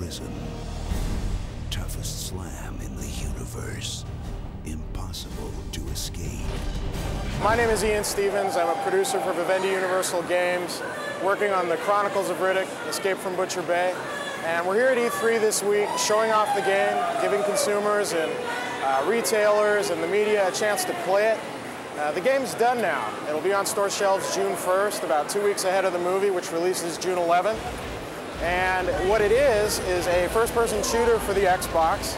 prison. Toughest slam in the universe. Impossible to escape. My name is Ian Stevens. I'm a producer for Vivendi Universal Games, working on the Chronicles of Riddick, Escape from Butcher Bay. And we're here at E3 this week, showing off the game, giving consumers and retailers and the media a chance to play it. The game's done now. It'll be on store shelves June 1st, about 2 weeks ahead of the movie, which releases June 11th. And what it is a first-person shooter for the Xbox.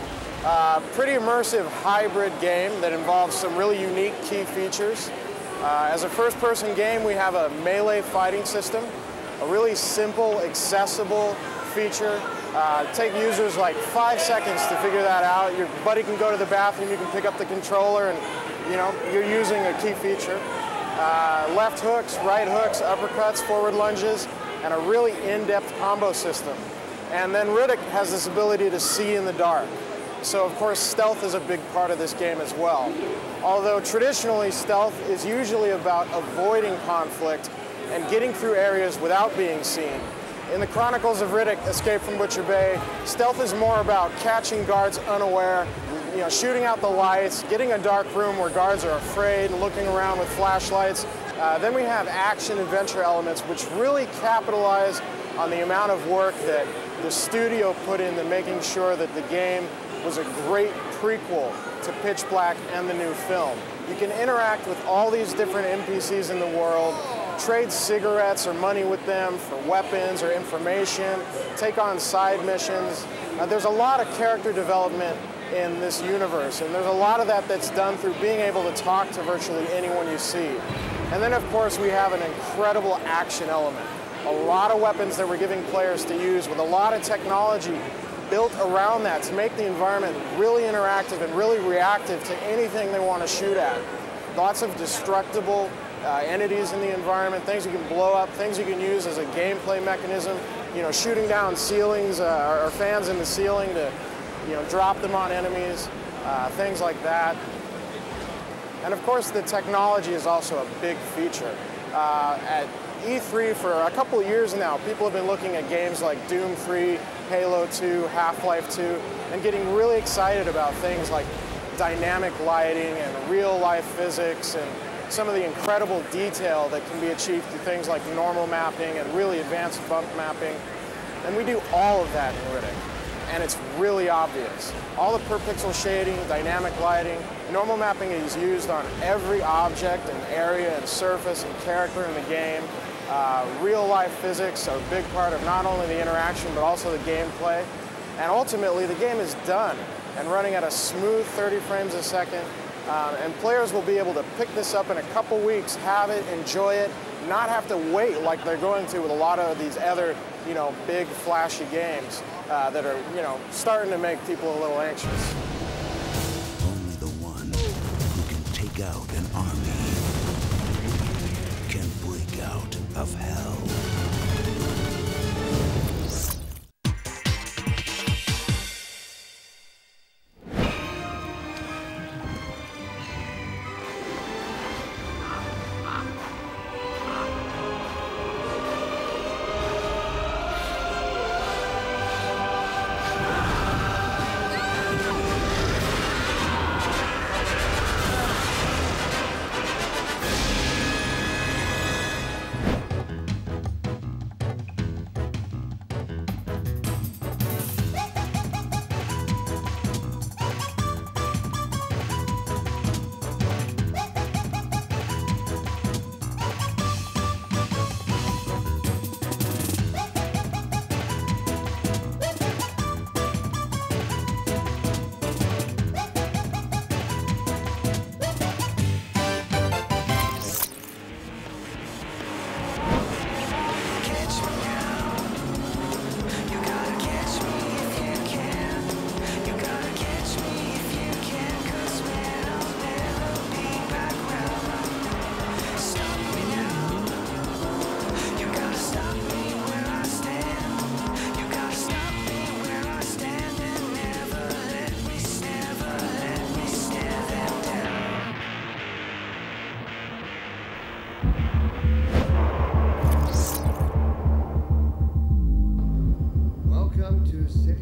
Pretty immersive hybrid game that involves some really unique key features. As a first-person game, we have a melee fighting system, a really simple, accessible feature. Take users like 5 seconds to figure that out. Your buddy can go to the bathroom, you can pick up the controller, and you're using a key feature. Left hooks, right hooks, uppercuts, forward lunges, and a really in-depth combo system. And then Riddick has this ability to see in the dark. So of course stealth is a big part of this game as well. Although traditionally stealth is usually about avoiding conflict and getting through areas without being seen. In the Chronicles of Riddick, Escape from Butcher Bay, stealth is more about catching guards unaware, shooting out the lights, getting a dark room where guards are afraid, and looking around with flashlights. Then we have action-adventure elements which really capitalize on the amount of work that the studio put into making sure that the game was a great prequel to Pitch Black and the new film. You can interact with all these different NPCs in the world, trade cigarettes or money with them for weapons or information, take on side missions. There's a lot of character development in this universe, and there's a lot of that that's done through being able to talk to virtually anyone you see. And then of course we have an incredible action element. A lot of weapons that we're giving players to use with a lot of technology built around that to make the environment really interactive and really reactive to anything they want to shoot at. Lots of destructible entities in the environment, things you can blow up, things you can use as a gameplay mechanism, shooting down ceilings or fans in the ceiling to drop them on enemies, things like that. And of course the technology is also a big feature. At E3 for a couple of years now, people have been looking at games like Doom 3, Halo 2, Half-Life 2, and getting really excited about things like dynamic lighting and real-life physics and some of the incredible detail that can be achieved through things like normal mapping and really advanced bump mapping. And we do all of that in Riddick, and it's really obvious. All the per-pixel shading, dynamic lighting, normal mapping is used on every object and area and surface and character in the game. Real-life physics are a big part of not only the interaction but also the gameplay. And ultimately, the game is done and running at a smooth 30 frames a second. And players will be able to pick this up in a couple weeks, have it, enjoy it, not have to wait like they're going to with a lot of these other, big flashy games that are, starting to make people a little anxious. Only the one who can take out an army can break out of hell.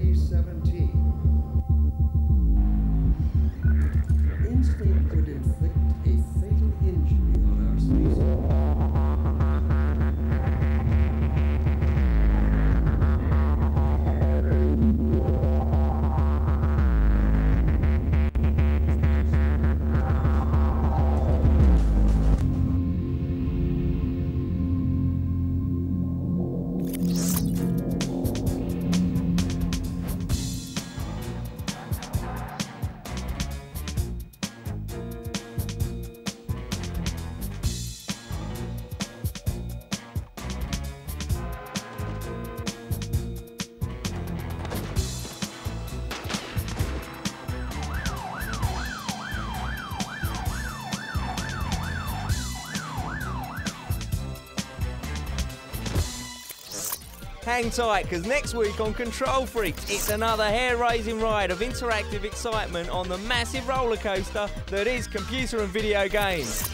EP17. Instinct could inflict a fatal injury on our species. Hang tight, because next week on Control Freaks, it's another hair-raising ride of interactive excitement on the massive roller coaster that is computer and video games.